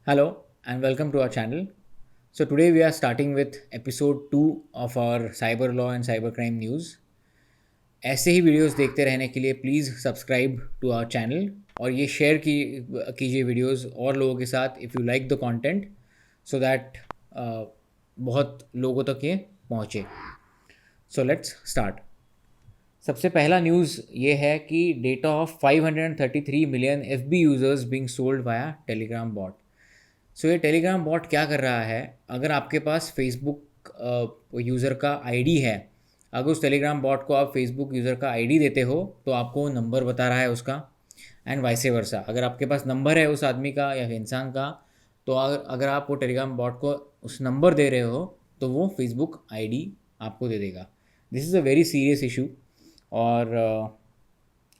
Hello and welcome to our channel. So today we are starting with episode 2 of our cyber law and cybercrime news. ऐसे ही videos देखते रहने के लिए please subscribe to our channel और ये share कीजिए videos और लोगों के साथ if you like the content so that बहुत लोगों तक ये पहुँचे. So let's start. सबसे पहला न्यूज़ ये है कि data of 533 million FB users being sold via Telegram bot. So ये टेलीग्राम बॉट क्या कर रहा है, अगर आपके पास फेसबुक यूज़र का आईडी है, अगर उस टेलीग्राम बॉट को आप फेसबुक यूज़र का आईडी देते हो तो आपको नंबर बता रहा है उसका, एंड वाइसे वर्सा. अगर आपके पास नंबर है उस आदमी का या इंसान का, तो अगर आप वो टेलीग्राम बॉट को उस नंबर दे रहे हो तो वो फेसबुक आईडी आपको दे देगा. This is a very serious issue और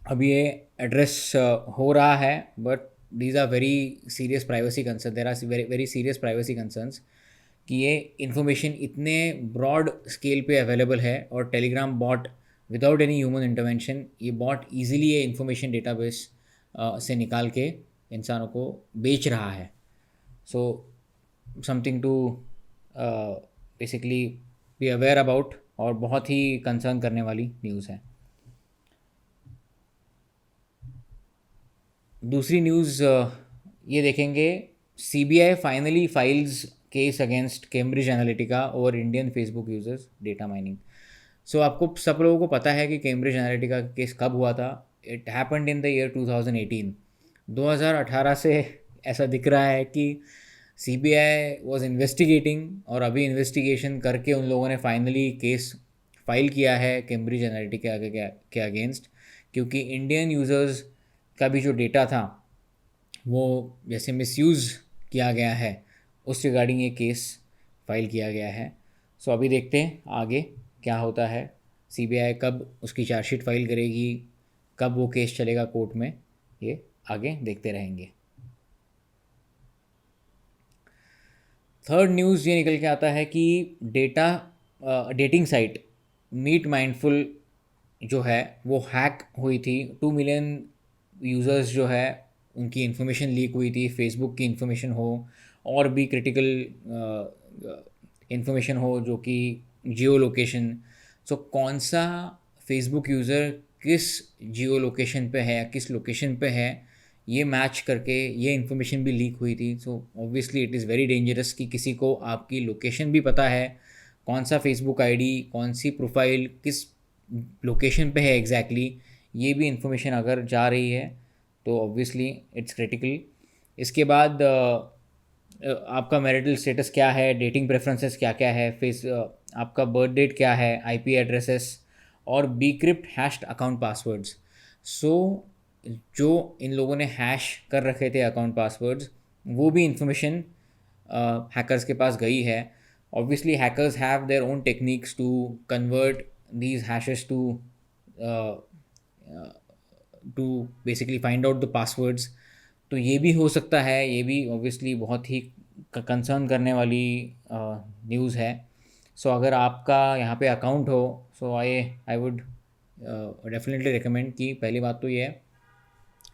अभी ये एड्रेस हो रहा है, but these are very serious privacy concerns. There are very serious privacy concerns कि ये इन्फॉर्मेशन इतने ब्रॉड स्केल पे अवेलेबल है और Telegram bot without any human intervention ये बॉट इजीली ये इन्फॉर्मेशन डेटाबेस से निकाल के इंसानों को बेच रहा है. So something to basically be aware about और बहुत ही कंसर्न करने वाली न्यूज़ है. दूसरी न्यूज़ ये देखेंगे, CBI finally files case against Cambridge Analytica और Indian Facebook users data mining. So आपको सब लोगों को पता है कि कैम्ब्रिज एनालिटिका का केस कब हुआ था. It happened in the year 2018. 2018 से ऐसा दिख रहा है कि CBI वॉज इन्वेस्टिगेटिंग और अभी इन्वेस्टिगेशन करके उन लोगों ने फाइनली केस फाइल किया है कैम्ब्रिज एनालिटिका के अगेंस्ट, क्योंकि इंडियन यूज़र्स का भी जो डेटा था वो जैसे मिसयूज़ किया गया है उस रिगार्डिंग ये केस फाइल किया गया है. सो अभी देखते हैं आगे क्या होता है. CBI कब उसकी चार्जशीट फाइल करेगी, कब वो केस चलेगा कोर्ट में, ये आगे देखते रहेंगे. थर्ड न्यूज़ ये निकल के आता है कि डेटिंग साइट मीट माइंडफुल जो है वो हैक हुई थी. 2 मिलियन यूज़र्स जो है उनकी इन्फॉर्मेशन लीक हुई थी. फेसबुक की इन्फॉर्मेशन हो और भी क्रिटिकल इन्फॉर्मेशन हो जो कि जियो लोकेशन. सो कौन सा फेसबुक यूज़र किस जियो लोकेशन पे है, किस लोकेशन पे है, ये मैच करके ये इन्फॉर्मेशन भी लीक हुई थी. So obviously it is very dangerous कि किसी को आपकी लोकेशन भी पता है, कौन सा फेसबुक आईडी, कौन सी प्रोफाइल किस लोकेशन पे है एग्जैक्टली, ये भी इंफॉर्मेशन अगर जा रही है तो ऑब्वियसली इट्स क्रिटिकल. इसके बाद आपका मैरिटल स्टेटस क्या है, डेटिंग प्रेफरेंसेस क्या क्या है, आपका बर्थ डेट क्या है, IP एड्रेसेस और बीक्रिप्ट हैश्ड अकाउंट पासवर्ड्स. सो जो इन लोगों ने हैश कर रखे थे अकाउंट पासवर्ड्स, वो भी इंफॉर्मेशन हैकर्स के पास गई है. Obviously hackers have their own techniques to convert these hashes to basically find out the passwords. तो ये भी हो सकता है, ये भी ऑब्वियसली बहुत ही कंसर्न करने वाली न्यूज़ है. सो अगर आपका यहाँ पे अकाउंट हो, सो आई वुड डेफिनेटली रिकमेंड कि पहली बात तो ये है,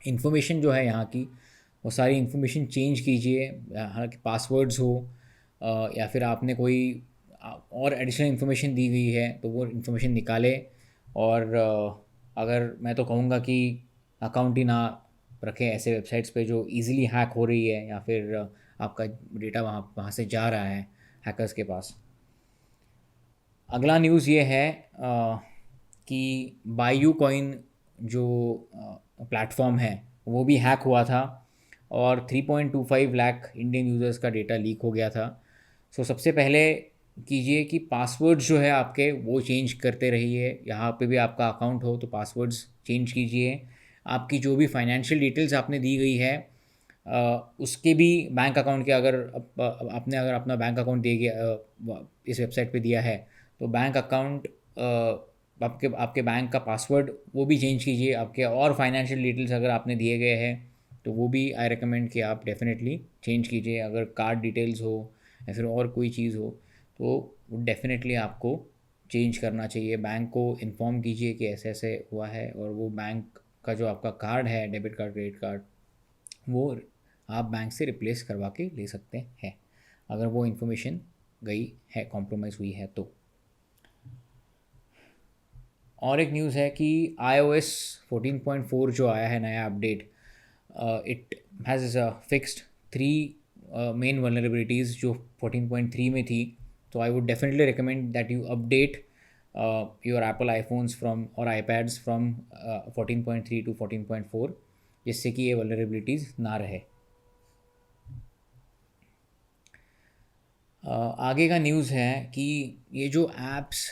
इन्फॉर्मेशन जो है यहाँ की वो सारी इन्फॉर्मेशन चेंज कीजिए. हालांकि पासवर्ड्स हो या फिर आपने कोई और एडिशनल इन्फॉर्मेशन दी हुई है तो वो इन्फॉर्मेशन निकाले. और अगर मैं तो कहूँगा कि अकाउंट ही ना रखें ऐसे वेबसाइट्स पे जो इजीली हैक हो रही है या फिर आपका डेटा वहाँ से जा रहा है हैकर्स के पास. अगला न्यूज़ ये है कि बायू कॉइन जो प्लेटफॉर्म है वो भी हैक हुआ था और 3.25 लाख इंडियन यूज़र्स का डेटा लीक हो गया था. सो सबसे पहले कीजिए कि पासवर्ड्स जो है आपके वो चेंज करते रहिए. यहाँ पे भी आपका अकाउंट हो तो पासवर्ड्स चेंज कीजिए. आपकी जो भी फाइनेंशियल डिटेल्स आपने दी गई है उसके भी बैंक अकाउंट के आपने अगर अपना बैंक अकाउंट दे गया इस वेबसाइट पे दिया है तो बैंक अकाउंट आपके आपके बैंक का पासवर्ड वो भी चेंज कीजिए. आपके और फाइनेंशियल डिटेल्स अगर आपने दिए गए हैं तो वो भी आई रिकमेंड कि आप डेफिनेटली चेंज कीजिए. अगर कार्ड डिटेल्स हो या फिर और कोई चीज़ हो तो डेफिनेटली आपको चेंज करना चाहिए. बैंक को इन्फॉर्म कीजिए कि ऐसे ऐसे हुआ है और वो बैंक का जो आपका कार्ड है, डेबिट कार्ड, क्रेडिट कार्ड, वो आप बैंक से रिप्लेस करवा के ले सकते हैं अगर वो इन्फॉर्मेशन गई है, कॉम्प्रोमाइज़ हुई है तो। और एक न्यूज़ है कि iOS 14.4 जो आया है नया update, it has fixed 3 main vulnerabilities जो 14.3 में थी। तो I would definitely recommend that you update your Apple iPhones from और आईपैड्स फ्रॉम 14.3 टू 14.4, जिससे कि ये वल्नरेबिलिटीज़ ना रहे। आगे का न्यूज़ है कि ये जो ऐप्स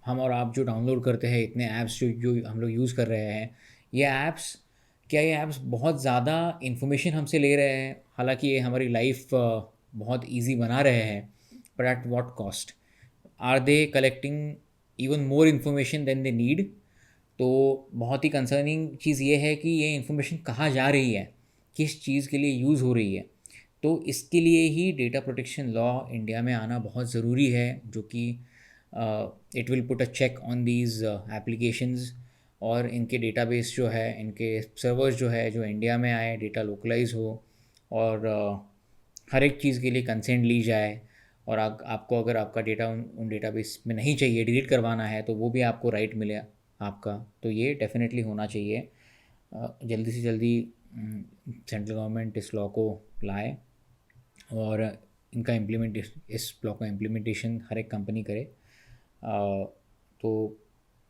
हम और आप जो डाउनलोड करते हैं, इतने ऐप्स जो हम लोग यूज़ कर रहे हैं, ये ऐप्स, क्या ये ऐप्स बहुत ज़्यादा इन्फॉर्मेशन हमसे ले रहे हैं? हालांकि ये हमारी लाइफ बहुत इजी बना रहे हैं, but at what cost? Are they collecting even more information than they need? तो बहुत ही कंसर्निंग चीज़ ये है कि ये इन्फॉर्मेशन कहाँ जा रही है, किस चीज़ के लिए यूज़ हो रही है। तो इसके लिए ही डेटा प्रोटेक्शन लॉ इंडिया में आना बहुत ज़रूरी है, जो कि it will put a check on these applications, और इनके डेटाबेस जो है, इनके सर्वर्स जो है, जो इंडिया में आए, डेटा लोकलाइज हो, और हर एक चीज़ के लिए कंसेंट ली जाए। और आपको अगर आपका डेटा उन डेटाबेस में नहीं चाहिए, डिलीट करवाना है, तो वो भी आपको राइट मिले आपका। तो ये डेफिनेटली होना चाहिए। जल्दी से जल्दी सेंट्रल गवर्नमेंट इस लॉ को लाए और इनका इस लॉ का इम्प्लीमेंटेशन हर एक कंपनी करे। तो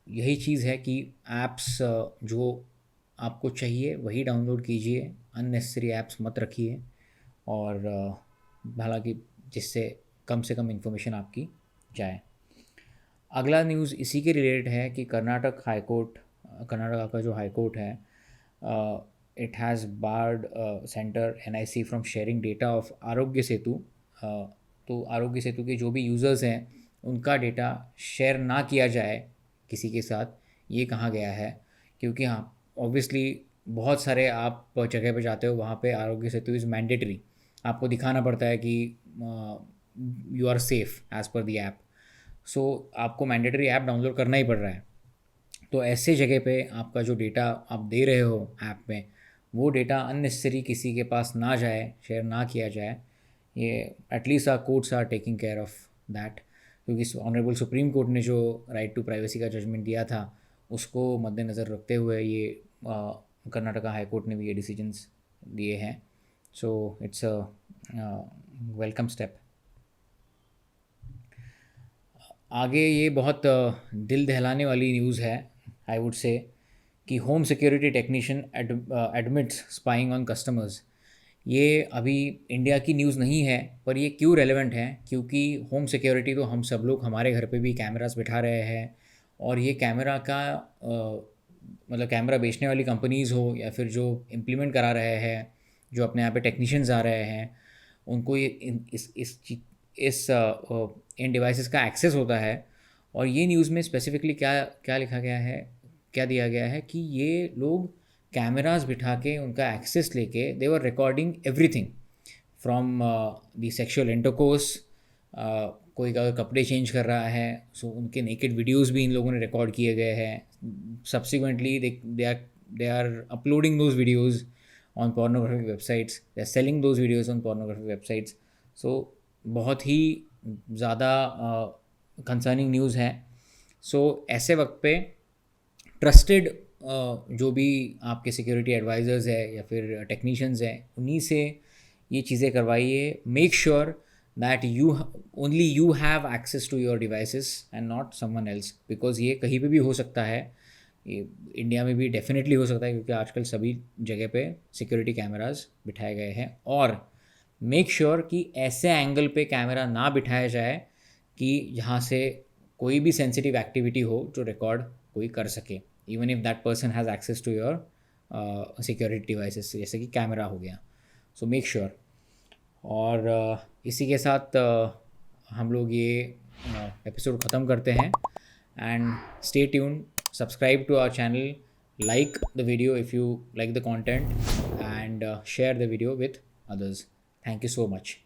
यही चीज़ है कि ऐप्स जो आपको चाहिए वही डाउनलोड कीजिए, अननेसेसरी ऐप्स मत रखिए, और हालांकि जिससे कम से कम इन्फॉर्मेशन आपकी जाए। अगला न्यूज़ इसी के रिलेटेड है कि कर्नाटका का जो हाई कोर्ट है, it has barred centre NIC from sharing data of Aarogya Setu. तो आरोग्य सेतु के जो भी यूज़र्स हैं, उनका डेटा शेयर ना किया जाए किसी के साथ, ये कहा गया है। क्योंकि हाँ, ऑब्वियसली बहुत सारे आप जगह पे जाते हो, वहाँ पे आरोग्य सेतु इज़ मैंडेटरी, आपको दिखाना पड़ता है कि you are safe as per the app. सो आपको मैंडेटरी ऐप डाउनलोड करना ही पड़ रहा है। तो ऐसे जगह पे आपका जो डेटा आप दे रहे हो ऐप में, वो डेटा अननेसेसरी किसी के पास ना जाए, शेयर ना किया जाए। ये at least are courts are taking care of that, क्योंकि ऑनरेबल सुप्रीम कोर्ट ने जो राइट टू प्राइवेसी का जजमेंट दिया था, उसको मद्देनज़र रखते हुए ये कर्नाटका हाई कोर्ट ने भी ये डिसीजंस दिए हैं। So it's a welcome step. आगे ये बहुत दिल दहलाने वाली न्यूज़ है, आई वुड से, कि home security technician admits spying on customers. ये अभी इंडिया की न्यूज़ नहीं है, पर ये क्यों रेलेवेंट है? क्योंकि होम सिक्योरिटी तो हम सब लोग हमारे घर पे भी कैमरास बिठा रहे हैं, और ये कैमरा का मतलब कैमरा बेचने वाली कंपनीज़ हो या फिर जो इम्प्लीमेंट करा रहे हैं, जो अपने यहाँ पे टेक्नीशियंस आ रहे हैं, उनको ये इन डिवाइसेस का एक्सेस होता है। और ये न्यूज़ में स्पेसिफिकली क्या क्या लिखा गया है, क्या दिया गया है कि ये लोग कैमरास बिठा के उनका एक्सेस लेके they were recording everything from the sexual intercourse. कोई अगर कपड़े चेंज कर रहा है, सो उनके नेकेड वीडियोस भी इन लोगों ने रिकॉर्ड किए गए हैं। Subsequently they are uploading those videos on pornographic websites, they are selling those videos on pornographic websites. So बहुत ही ज़्यादा कंसर्निंग न्यूज़ है। सो ऐसे वक्त पे ट्रस्टेड जो भी आपके सिक्योरिटी एडवाइज़र्स है या फिर टेक्नीशियंस हैं, उन्हीं से ये चीज़ें करवाइए। Make sure that only you have access to your devices and not someone else, because ये कहीं पे भी हो सकता है। ये इंडिया में भी डेफिनेटली हो सकता है, क्योंकि आजकल सभी जगह पे सिक्योरिटी कैमरास बिठाए गए हैं। और मेक श्योर कि ऐसे एंगल पे कैमरा ना बिठाया जाए कि जहाँ से कोई भी सेंसिटिव एक्टिविटी हो जो रिकॉर्ड कोई कर सके, even if that person has access to your security devices, जैसे कि कैमरा हो गया। So make sure. और इसी के साथ हम लोग ये एपिसोड ख़त्म करते हैं। And stay tuned, subscribe to our channel, like the video if you like the content, and share the video with others. Thank you so much.